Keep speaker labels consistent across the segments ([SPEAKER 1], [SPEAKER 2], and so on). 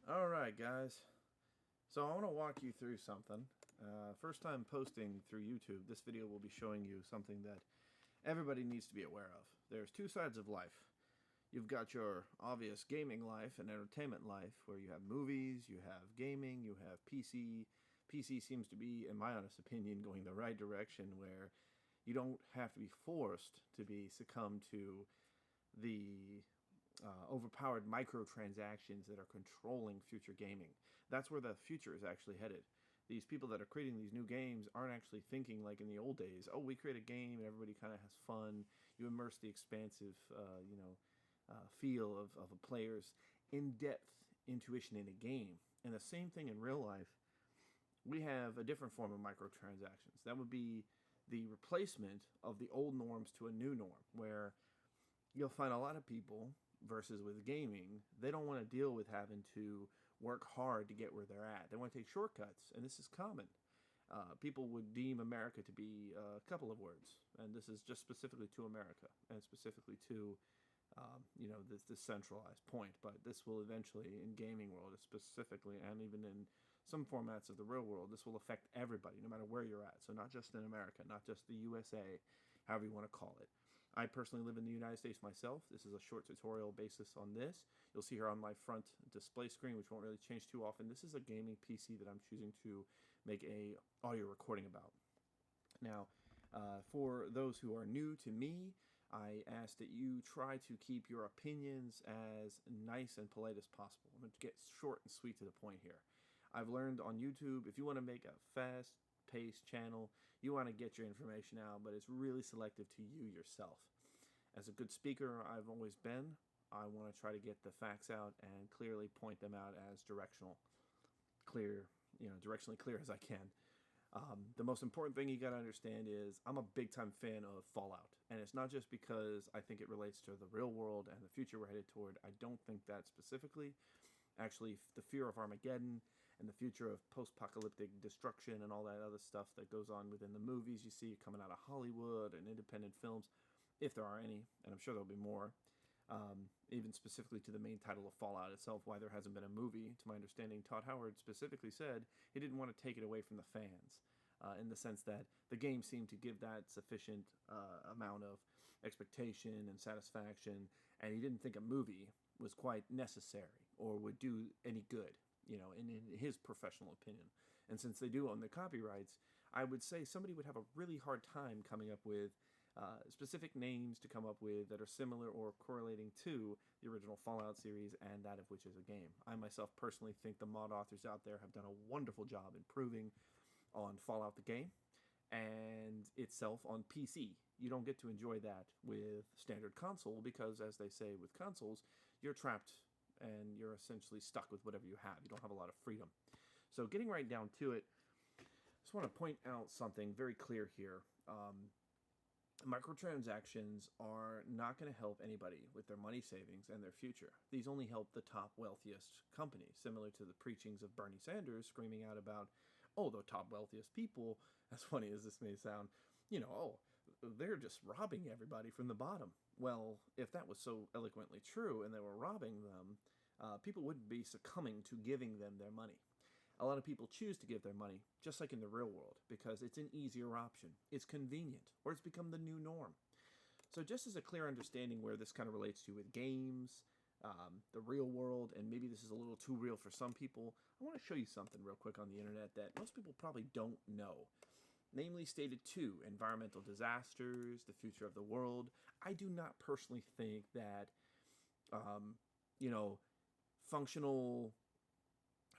[SPEAKER 1] All right, guys. So I want to walk you through something. First time posting through YouTube, this video will be showing you something that everybody needs to be aware of. There's two sides of life. You've got your obvious gaming life and entertainment life, where you have movies, you have gaming, you have PC. PC seems to be, in my honest opinion, going the right direction, where you don't have to be forced to be succumb to the overpowered microtransactions that are controlling future gaming. That's where the future is actually headed. These people that are creating these new games aren't actually thinking like in the old days. Oh, we create a game and everybody kind of has fun. You immerse the expansive, feel of a player's in-depth intuition in a game. And the same thing in real life. We have a different form of microtransactions. That would be the replacement of the old norms to a new norm, where you'll find a lot of people versus with gaming, they don't want to deal with having to work hard to get where they're at. They want to take shortcuts, and this is common. People would deem America to be a couple of words, and this is just specifically to America and specifically to this centralized point. But this will eventually, in gaming world specifically, and even in some formats of the real world, this will affect everybody, no matter where you're at. So not just in America, not just the USA, however you want to call it. I personally live in the United States myself. This is a short tutorial basis on this. You'll see here on my front display screen, which won't really change too often. This is a gaming PC that I'm choosing to make a audio recording about. Now, for those who are new to me, I ask that you try to keep your opinions as nice and polite as possible. I'm going to get short and sweet to the point here. I've learned on YouTube, if you want to make a fast paced channel, you want to get your information out, but it's really selective to you yourself. As a good speaker I've always been, I want to try to get the facts out and clearly point them out as directionally clear as I can. The most important thing you got to understand is I'm a big time fan of Fallout. And it's not just because I think it relates to the real world and the future we're headed toward. I don't think that specifically. Actually, the fear of Armageddon and the future of post-apocalyptic destruction and all that other stuff that goes on within the movies you see coming out of Hollywood and independent films, if there are any, and I'm sure there'll be more. Even specifically to the main title of Fallout itself, why there hasn't been a movie. To my understanding, Todd Howard specifically said he didn't want to take it away from the fans, in the sense that the game seemed to give that sufficient amount of expectation and satisfaction, and he didn't think a movie was quite necessary or would do any good, in his professional opinion. And since they do own the copyrights, I would say somebody would have a really hard time coming up with specific names to come up with that are similar or correlating to the original Fallout series and that of which is a game. I myself personally think the mod authors out there have done a wonderful job improving on Fallout the game and itself on PC. You don't get to enjoy that with standard console because, as they say with consoles, you're trapped and you're essentially stuck with whatever you have. You don't have a lot of freedom. So getting right down to it, I just want to point out something very clear here. Microtransactions are not going to help anybody with their money savings and their future. These only help the top wealthiest companies, similar to the preachings of Bernie Sanders screaming out about, oh, the top wealthiest people, as funny as this may sound, they're just robbing everybody from the bottom. Well, if that was so eloquently true and they were robbing them, people wouldn't be succumbing to giving them their money. A lot of people choose to give their money, just like in the real world, because it's an easier option, it's convenient, or it's become the new norm. So just as a clear understanding where this kind of relates to with games, the real world, and maybe this is a little too real for some people, I want to show you something real quick on the internet that most people probably don't know. Namely stated 2, environmental disasters, the future of the world. I do not personally think that,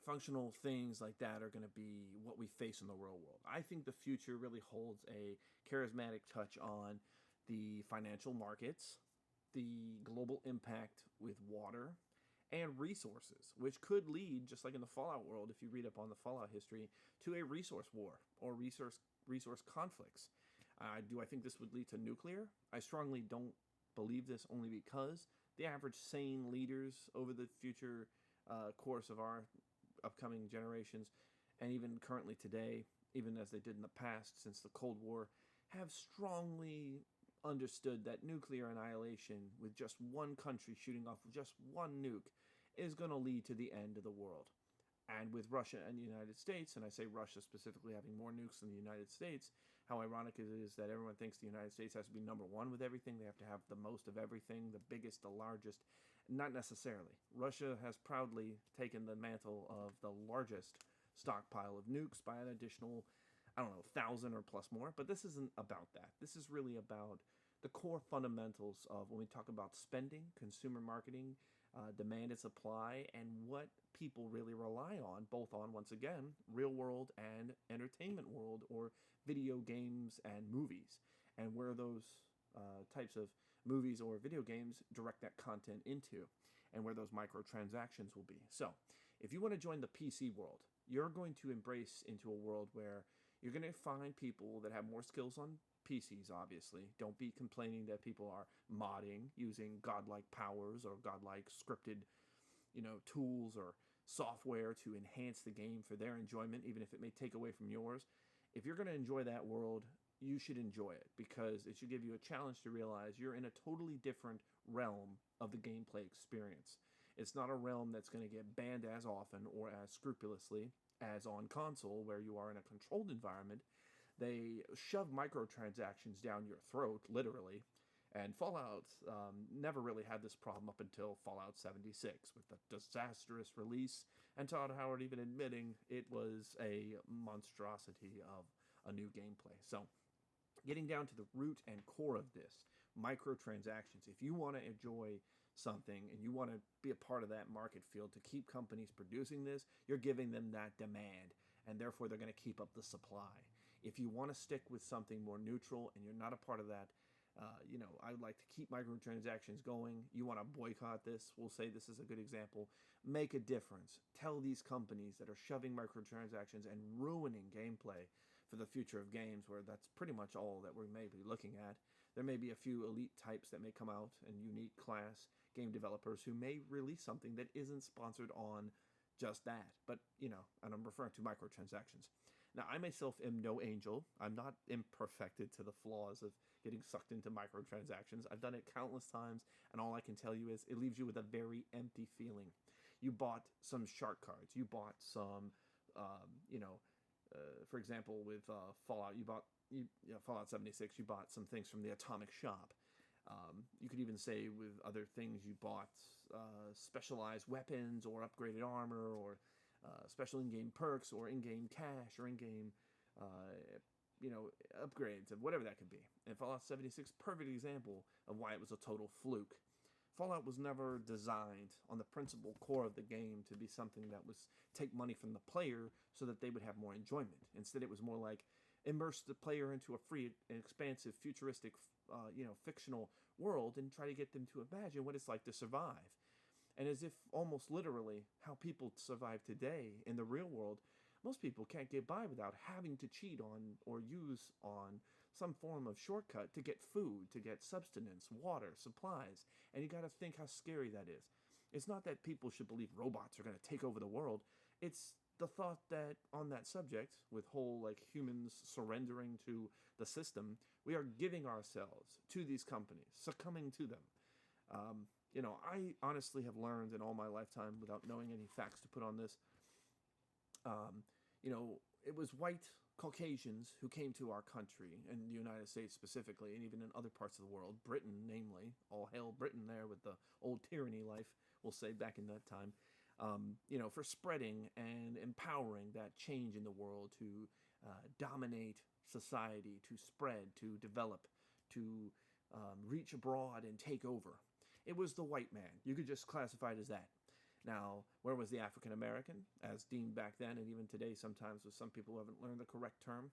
[SPEAKER 1] functional things like that are going to be what we face in the real world. I think the future really holds a charismatic touch on the financial markets, the global impact with water, and resources, which could lead, just like in the Fallout world, if you read up on the Fallout history, to a resource war or resource conflicts. Do I think this would lead to nuclear? I strongly don't believe this, only because the average sane leaders over the future course of our upcoming generations, and even currently today, even as they did in the past since the Cold War, have strongly understood that nuclear annihilation with just one country shooting off just one nuke is going to lead to the end of the world. And with Russia and the United States, and I say Russia specifically having more nukes than the United States, how ironic it is that everyone thinks the United States has to be number one with everything. They have to have the most of everything, the biggest, the largest. Not necessarily. Russia has proudly taken the mantle of the largest stockpile of nukes by an additional, I don't know, 1,000 or plus more. But this isn't about that. This is really about the core fundamentals of when we talk about spending, consumer marketing, demand and supply, and what people really rely on, both on, once again, real world and entertainment world, or video games and movies, and where those types of movies or video games direct that content into, and where those microtransactions will be. So, if you want to join the PC world, you're going to embrace into a world where you're going to find people that have more skills on PCs, obviously. Don't be complaining that people are modding using godlike powers or godlike scripted, tools or software to enhance the game for their enjoyment, even if it may take away from yours. If you're going to enjoy that world, you should enjoy it, because it should give you a challenge to realize you're in a totally different realm of the gameplay experience. It's not a realm that's going to get banned as often or as scrupulously as on console, where you are in a controlled environment. They shove microtransactions down your throat, literally, and Fallout never really had this problem up until Fallout 76, with the disastrous release, and Todd Howard even admitting it was a monstrosity of a new gameplay. So, getting down to the root and core of this, microtransactions. If you want to enjoy something and you want to be a part of that market field to keep companies producing this, you're giving them that demand, and therefore they're going to keep up the supply. If you want to stick with something more neutral and you're not a part of that, I would like to keep microtransactions going. You want to boycott this, we'll say this is a good example. Make a difference. Tell these companies that are shoving microtransactions and ruining gameplay for the future of games, where that's pretty much all that we may be looking at. There may be a few elite types that may come out, and unique class game developers who may release something that isn't sponsored on just that. But, and I'm referring to microtransactions. Now, I myself am no angel. I'm not imperfected to the flaws of getting sucked into microtransactions. I've done it countless times, and all I can tell you is it leaves you with a very empty feeling. You bought some shark cards. You bought some, for example, with Fallout, Fallout 76, you bought some things from the Atomic Shop. You could even say with other things you bought specialized weapons or upgraded armor, or special in-game perks, or in-game cash, or in-game, upgrades, of whatever that could be. And Fallout 76, perfect example of why it was a total fluke. Fallout was never designed on the principal core of the game to be something that was take money from the player so that they would have more enjoyment. Instead, it was more like immerse the player into a free and expansive, futuristic, fictional world, and try to get them to imagine what it's like to survive. And as if almost literally how people survive today in the real world, most people can't get by without having to cheat on or use on some form of shortcut to get food, to get subsistence, water, supplies. And you got to think how scary that is. It's not that people should believe robots are going to take over the world. It's the thought that on that subject, with whole humans surrendering to the system, we are giving ourselves to these companies, succumbing to them. I honestly have learned in all my lifetime, without knowing any facts to put on this, it was white Caucasians who came to our country, in the United States specifically, and even in other parts of the world, Britain namely, all hail Britain there with the old tyranny life, we'll say, back in that time, for spreading and empowering that change in the world to dominate society, to spread, to develop, to reach abroad and take over. It was the white man. You could just classify it as that. Now, where was the African American, as deemed back then, and even today sometimes with some people who haven't learned the correct term?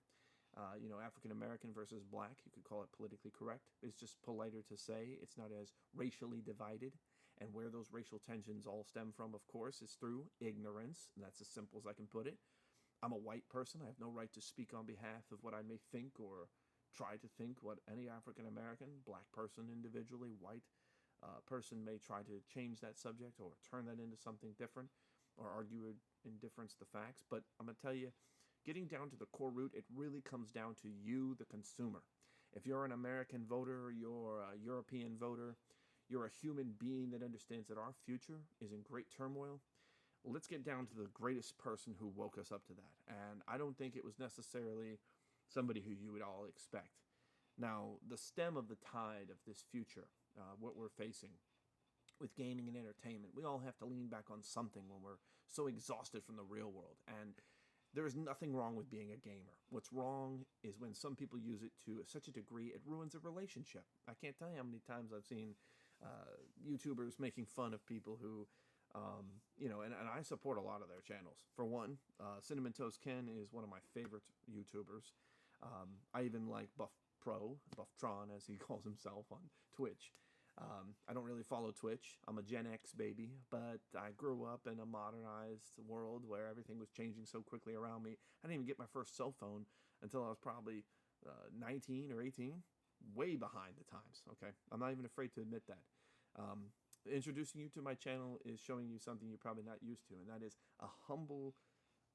[SPEAKER 1] African American versus black, you could call it politically correct. It's just politer to say. It's not as racially divided. And where those racial tensions all stem from, of course, is through ignorance. And that's as simple as I can put it. I'm a white person. I have no right to speak on behalf of what I may think or try to think what any African American, black person individually, white person may try to change that subject or turn that into something different or argue indifference to facts. But I'm going to tell you, getting down to the core root, it really comes down to you, the consumer. If you're an American voter, you're a European voter, you're a human being that understands that our future is in great turmoil, let's get down to the greatest person who woke us up to that. And I don't think it was necessarily somebody who you would all expect. Now, the stem of the tide of this future, what we're facing with gaming and entertainment, we all have to lean back on something when we're so exhausted from the real world. And there is nothing wrong with being a gamer. What's wrong is when some people use it to such a degree it ruins a relationship. I can't tell you how many times I've seen YouTubers making fun of people who, and I support a lot of their channels. For one, Cinnamon Toast Ken is one of my favorite YouTubers. I even like Bufftron, as he calls himself on Twitch. I don't really follow Twitch. I'm a Gen X baby, but I grew up in a modernized world where everything was changing so quickly around me. I didn't even get my first cell phone until I was probably 19 or 18, way behind the times, okay? I'm not even afraid to admit that. Introducing you to my channel is showing you something you're probably not used to, and that is a humble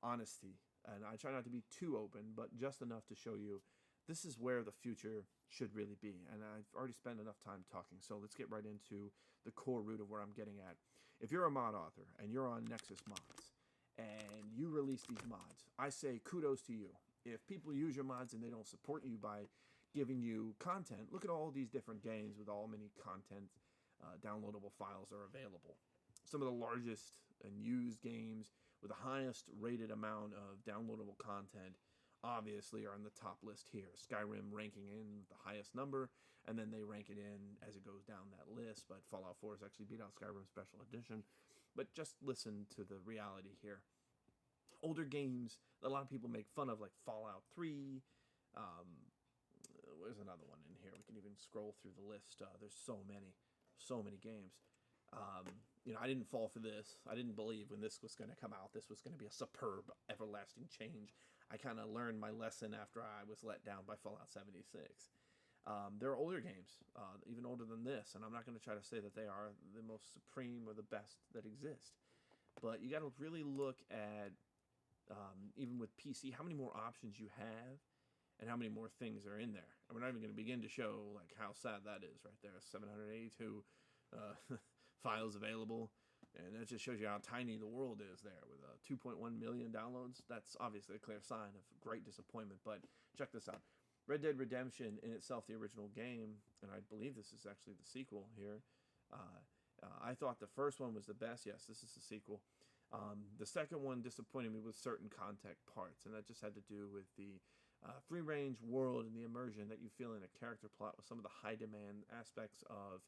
[SPEAKER 1] honesty. And I try not to be too open, but just enough to show you this is where the future should really be. And I've already spent enough time talking, so let's get right into the core root of where I'm getting at. If you're a mod author and you're on Nexus Mods and you release these mods, I say kudos to you. If people use your mods and they don't support you by giving you content, look at all these different games with all many content downloadable files are available. Some of the largest and used games with the highest rated amount of downloadable content obviously are on the top list here. Skyrim ranking in the highest number, and then they rank it in as it goes down that list, but Fallout 4 has actually beat out Skyrim Special Edition. But just listen to the reality here. Older games that a lot of people make fun of, like Fallout 3, there's another one in here. We can even scroll through the list. There's so many games. I didn't fall for this. I didn't believe when this was going to come out, this was going to be a superb, everlasting change. I kind of learned my lesson after I was let down by Fallout 76. There are older games, even older than this, and I'm not going to try to say that they are the most supreme or the best that exist. But you got to really look at, even with PC, how many more options you have and how many more things are in there. And we're not even going to begin to show like how sad that is right there. 782 files available. And that just shows you how tiny the world is there with 2.1 million downloads. That's obviously a clear sign of great disappointment. But check this out. Red Dead Redemption in itself, the original game, and I believe this is actually the sequel here. I thought the first one was the best. Yes, this is the sequel. The second one disappointed me with certain content parts, and that just had to do with the free-range world and the immersion that you feel in a character plot with some of the high-demand aspects of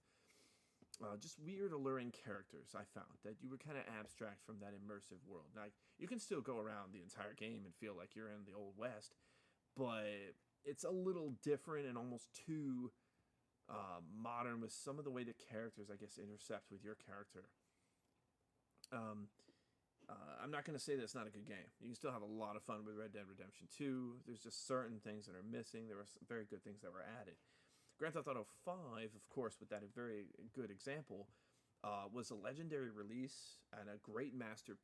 [SPEAKER 1] just weird, alluring characters, I found, that you were kind of abstract from that immersive world. Now, you can still go around the entire game and feel like you're in the Old West, but it's a little different and almost too modern with some of the way the characters, I guess, intercept with your character. I'm not going to say that it's not a good game. You can still have a lot of fun with Red Dead Redemption 2. There's just certain things that are missing. There were some very good things that were added. Grand Theft Auto 5, of course, with that a very good example, was a legendary release and a great master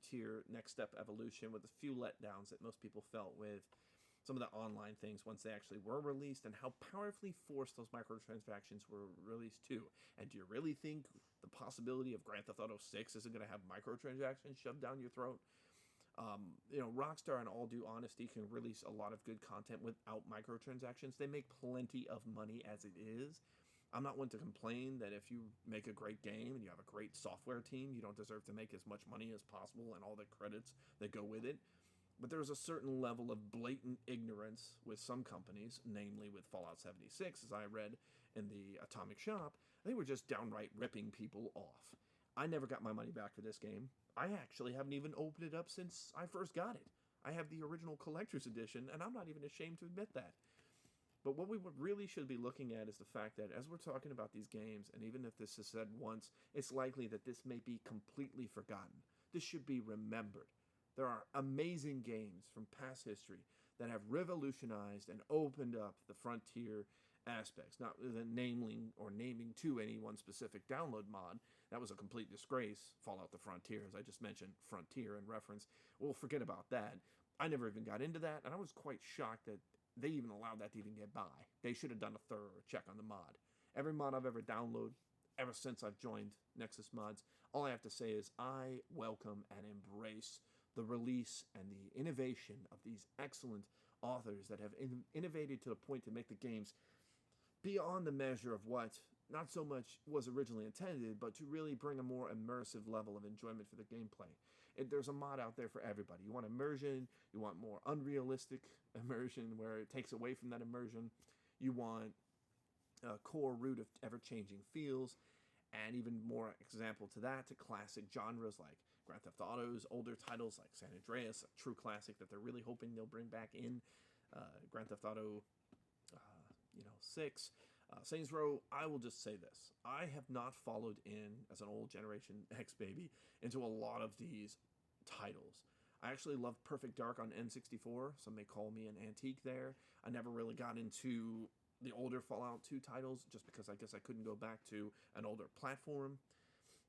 [SPEAKER 1] tier next step evolution with a few letdowns that most people felt with some of the online things once they actually were released and how powerfully forced those microtransactions were released too. And do you really think the possibility of Grand Theft Auto 6 isn't going to have microtransactions shoved down your throat? Rockstar, in all due honesty, can release a lot of good content without microtransactions. They make plenty of money as it is. I'm not one to complain that if you make a great game and you have a great software team, you don't deserve to make as much money as possible and all the credits that go with it. But there's a certain level of blatant ignorance with some companies, namely with Fallout 76, as I read in the Atomic Shop. They were just downright ripping people off. I never got my money back for this game. I actually haven't even opened it up since I first got it. I have the original collector's edition, and I'm not even ashamed to admit that. But what we really should be looking at is the fact that as we're talking about these games, and even if this is said once, it's likely that this may be completely forgotten. This should be remembered. There are amazing games from past history that have revolutionized and opened up the frontier aspects, not naming to any one specific download mod. That was a complete disgrace. Fallout the Frontier, as I just mentioned, Frontier in reference. We'll forget about that. I never even got into that, and I was quite shocked that they even allowed that to even get by. They should have done a thorough check on the mod. Every mod I've ever downloaded ever since I've joined Nexus Mods. All I have to say is I welcome and embrace the release and the innovation of these excellent authors that have innovated to the point to make the games beyond the measure of what not so much was originally intended, but to really bring a more immersive level of enjoyment for the gameplay. There's a mod out there for everybody. You want immersion, you want more unrealistic immersion where it takes away from that immersion, you want a core root of ever-changing feels, and even more example to that, to classic genres like Grand Theft Auto's, older titles like San Andreas, a true classic that they're really hoping they'll bring back in Grand Theft Auto 6. Saints Row, I will just say this. I have not followed in, as an old Generation X baby, into a lot of these titles. I actually loved Perfect Dark on N64. Some may call me an antique there. I never really got into the older Fallout 2 titles just because I guess I couldn't go back to an older platform.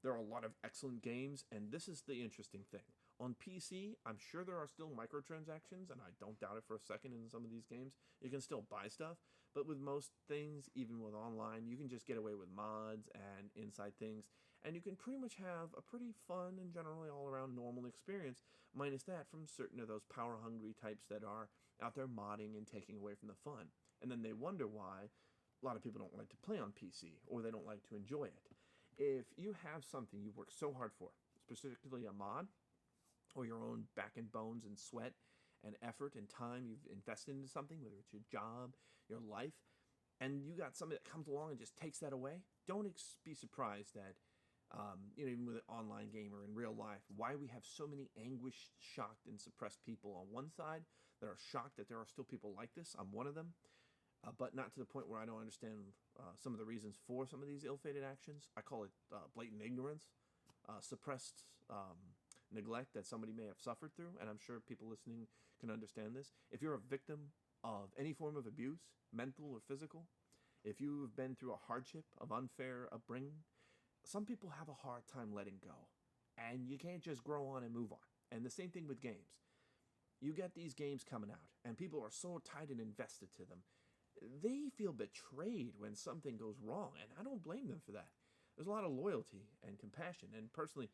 [SPEAKER 1] There are a lot of excellent games, and this is the interesting thing. On PC, I'm sure there are still microtransactions, and I don't doubt it for a second in some of these games. You can still buy stuff, but with most things, even with online, you can just get away with mods and inside things, and you can pretty much have a pretty fun and generally all-around normal experience, minus that from certain of those power-hungry types that are out there modding and taking away from the fun. And then they wonder why a lot of people don't like to play on PC, or they don't like to enjoy it. If you have something you've worked so hard for, specifically a mod, or your own back and bones and sweat and effort and time you've invested into something, whether it's your job, your life, and you got somebody that comes along and just takes that away, don't be surprised that, even with an online game or in real life, why we have so many anguished, shocked, and suppressed people on one side that are shocked that there are still people like this. I'm one of them, but not to the point where I don't understand some of the reasons for some of these ill-fated actions. I call it blatant ignorance, suppressed neglect that somebody may have suffered through, and I'm sure people listening can understand this. If you're a victim of any form of abuse, mental or physical, if you've been through a hardship of unfair upbringing, some people have a hard time letting go, and you can't just grow on and move on. And the same thing with games. You get these games coming out, and people are so tied and invested to them. They feel betrayed when something goes wrong, and I don't blame them for that. There's a lot of loyalty and compassion, and personally,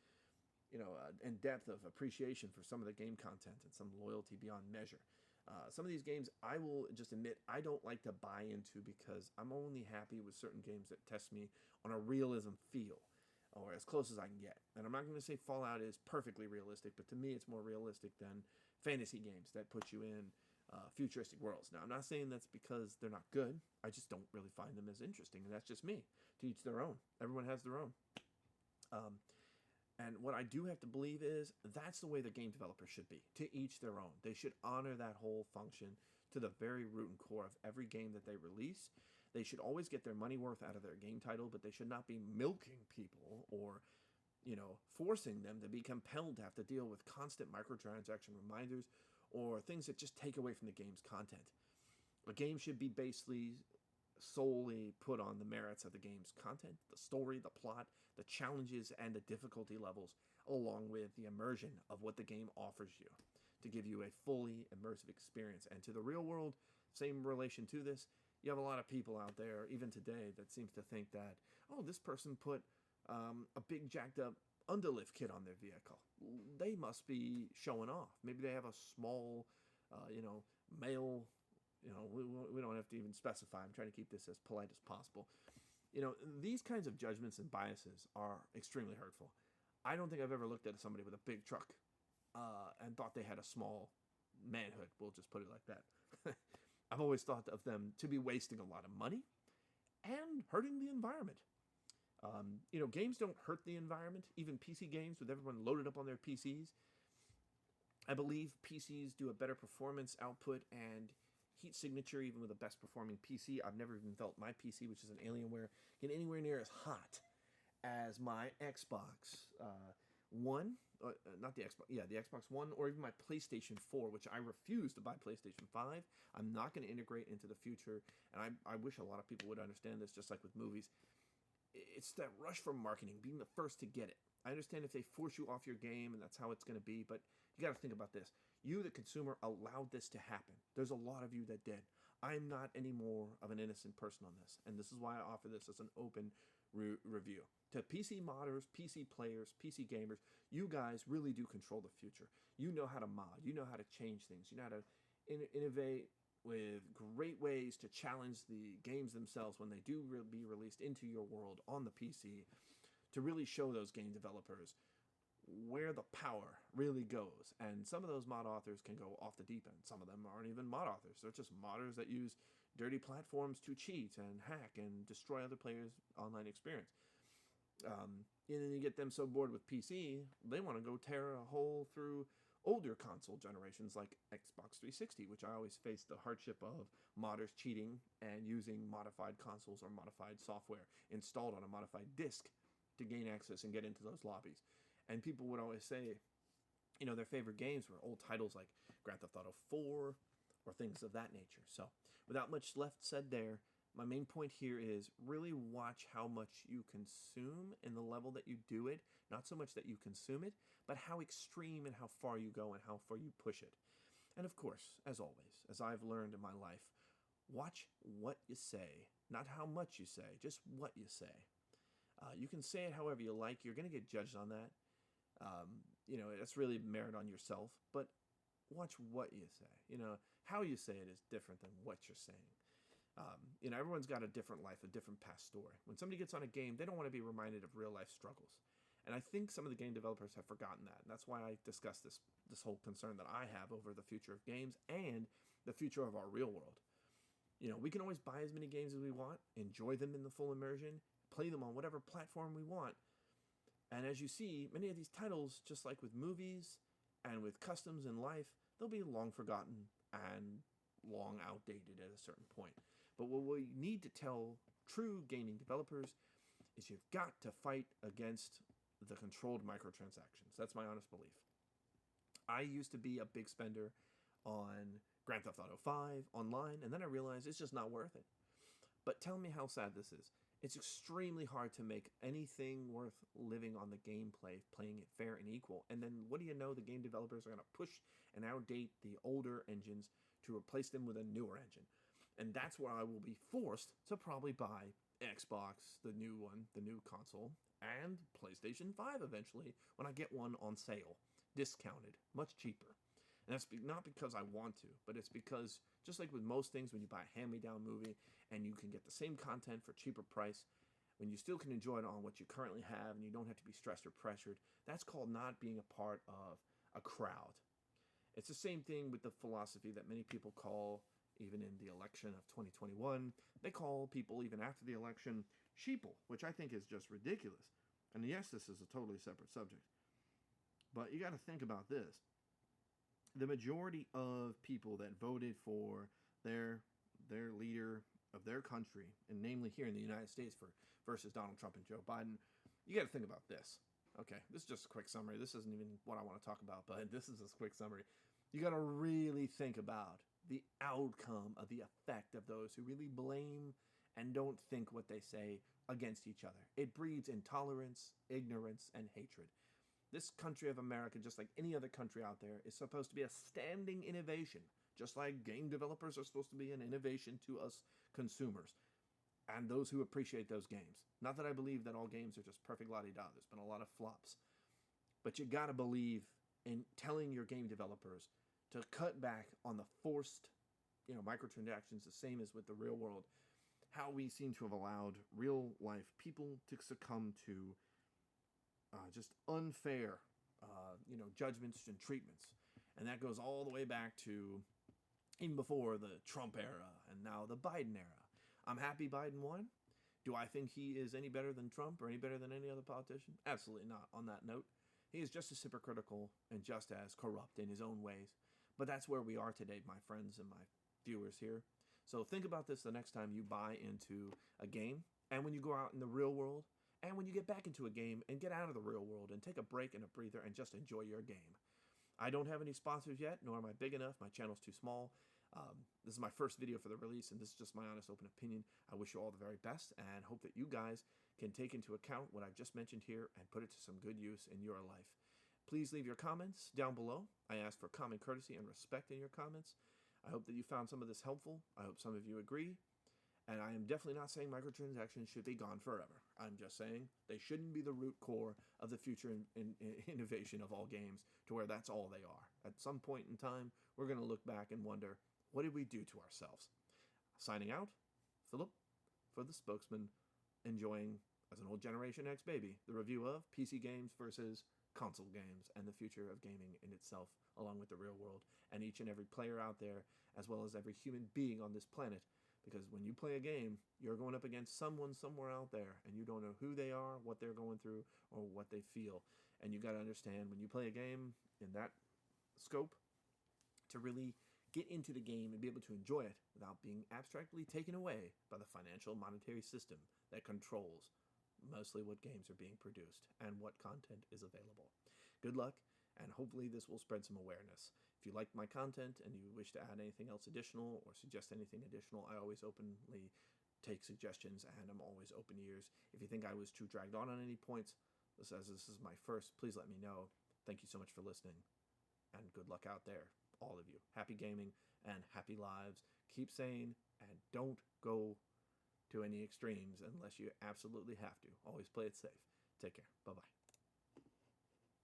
[SPEAKER 1] in depth of appreciation for some of the game content and some loyalty beyond measure. Some of these games, I will just admit, I don't like to buy into because I'm only happy with certain games that test me on a realism feel, or as close as I can get. And I'm not going to say Fallout is perfectly realistic, but to me it's more realistic than fantasy games that put you in futuristic worlds. Now, I'm not saying that's because they're not good. I just don't really find them as interesting, and that's just me. To each their own. Everyone has their own. And what I do have to believe is that's the way the game developer should be. To each their own. They should honor that whole function to the very root and core of every game that they release. They should always get their money worth out of their game title, but they should not be milking people or, forcing them to be compelled to have to deal with constant microtransaction reminders or things that just take away from the game's content. A game should be basically solely put on the merits of the game's content, the story, the plot, the challenges, and the difficulty levels, along with the immersion of what the game offers you to give you a fully immersive experience. And to the real world, same relation to this, you have a lot of people out there, even today, that seems to think that, this person put a big jacked up underlift kit on their vehicle. They must be showing off. Maybe they have a small, male. We don't have to even specify. I'm trying to keep this as polite as possible. These kinds of judgments and biases are extremely hurtful. I don't think I've ever looked at somebody with a big truck and thought they had a small manhood. We'll just put it like that. I've always thought of them to be wasting a lot of money and hurting the environment. Games don't hurt the environment. Even PC games with everyone loaded up on their PCs. I believe PCs do a better performance output and heat signature even with the best performing PC. I've never even felt my PC, which is an Alienware, get anywhere near as hot as my Xbox One. Not the Xbox, the Xbox One, or even my PlayStation 4, which I refuse to buy PlayStation 5. I'm not going to integrate into the future, and I wish a lot of people would understand this, just like with movies. It's that rush for marketing, being the first to get it. I understand if they force you off your game and that's how it's going to be, but you got to think about this. You, the consumer, allowed this to happen. There's a lot of you that did. I'm not any more of an innocent person on this, and this is why I offer this as an open review. To PC modders, PC players, PC gamers, you guys really do control the future. You know how to mod. You know how to change things. You know how to innovate with great ways to challenge the games themselves when they do be released into your world on the PC, to really show those game developers where the power really goes. And some of those mod authors can go off the deep end. Some of them aren't even mod authors. They're just modders that use dirty platforms to cheat and hack and destroy other players' online experience. And then you get them so bored with PC, they want to go tear a hole through older console generations like Xbox 360, which I always faced the hardship of modders cheating and using modified consoles or modified software installed on a modified disc to gain access and get into those lobbies. And people would always say, you know, their favorite games were old titles like Grand Theft Auto 4 or things of that nature. So without much left said there, my main point here is really watch how much you consume and the level that you do it. Not so much that you consume it, but how extreme and how far you go and how far you push it. And of course, as always, as I've learned in my life, watch what you say, not how much you say, just what you say. You can say it however you like. You're going to get judged on that. You know, it's really merit on yourself, but watch what you say. You know, how you say it is different than what you're saying. You know, everyone's got a different life, a different past story. When somebody gets on a game, they don't want to be reminded of real life struggles. And I think some of the game developers have forgotten that. And that's why I discussed this whole concern that I have over the future of games and the future of our real world. You know, we can always buy as many games as we want, enjoy them in the full immersion, play them on whatever platform we want. And as you see, many of these titles, just like with movies and with customs in life, they'll be long forgotten and long outdated at a certain point. But what we need to tell true gaming developers is you've got to fight against the controlled microtransactions. That's my honest belief. I used to be a big spender on Grand Theft Auto 5 online, and then I realized it's just not worth it. But tell me how sad this is. It's extremely hard to make anything worth living on the gameplay, playing it fair and equal. And then what do you know? The game developers are going to push and outdate the older engines to replace them with a newer engine. And that's where I will be forced to probably buy Xbox, the new one, the new console, and PlayStation 5 eventually when I get one on sale, discounted, much cheaper. And that's not because I want to, but it's because, just like with most things, when you buy a hand-me-down movie and you can get the same content for cheaper price, when you still can enjoy it on what you currently have and you don't have to be stressed or pressured, that's called not being a part of a crowd. It's the same thing with the philosophy that many people call, even in the election of 2021, they call people, even after the election, sheeple, which I think is just ridiculous. And yes, this is a totally separate subject. But you got to think about this. The majority of people that voted for their leader of their country, and namely here in the United States versus Donald Trump and Joe Biden, you got to think about this. Okay, this is just a quick summary. This isn't even what I want to talk about, but this is a quick summary. You got to really think about the outcome of the effect of those who really blame and don't think what they say against each other. It breeds intolerance, ignorance, and hatred. This country of America, just like any other country out there, is supposed to be a standing innovation, just like game developers are supposed to be an innovation to us consumers and those who appreciate those games. Not that I believe that all games are just perfect la-di-da. There's been a lot of flops. But you got to believe in telling your game developers to cut back on the forced, microtransactions, the same as with the real world, how we seem to have allowed real-life people to succumb to just unfair, judgments and treatments. And that goes all the way back to even before the Trump era and now the Biden era. I'm happy Biden won. Do I think he is any better than Trump or any better than any other politician? Absolutely not. On that note, he is just as hypocritical and just as corrupt in his own ways. But that's where we are today, my friends and my viewers here. So think about this the next time you buy into a game, and when you go out in the real world, and when you get back into a game and get out of the real world and take a break and a breather and just enjoy your game. I don't have any sponsors yet, nor am I big enough. My channel's too small. This is my first video for the release, and this is just my honest, open opinion. I wish you all the very best and hope that you guys can take into account what I've just mentioned here and put it to some good use in your life. Please leave your comments down below. I ask for common courtesy and respect in your comments. I hope that you found some of this helpful. I hope some of you agree. And I am definitely not saying microtransactions should be gone forever. I'm just saying they shouldn't be the root core of the future innovation of all games to where that's all they are. At some point in time, we're going to look back and wonder, what did we do to ourselves? Signing out, Philip, for the spokesman, enjoying, as an old Generation X baby, the review of PC games versus console games and the future of gaming in itself, along with the real world, and each and every player out there, as well as every human being on this planet. Because when you play a game, you're going up against someone somewhere out there, and you don't know who they are, what they're going through, or what they feel. And you got to understand, when you play a game in that scope, to really get into the game and be able to enjoy it without being abstractly taken away by the financial monetary system that controls mostly what games are being produced and what content is available. Good luck, and hopefully this will spread some awareness. If you like my content and you wish to add anything else additional or suggest anything additional, I always openly take suggestions, and I'm always open ears. If you think I was too dragged on any points, as this is my first, please let me know. Thank you so much for listening, and good luck out there, all of you. Happy gaming and happy lives. Keep sane, and don't go to any extremes unless you absolutely have to. Always play it safe. Take care. Bye-bye.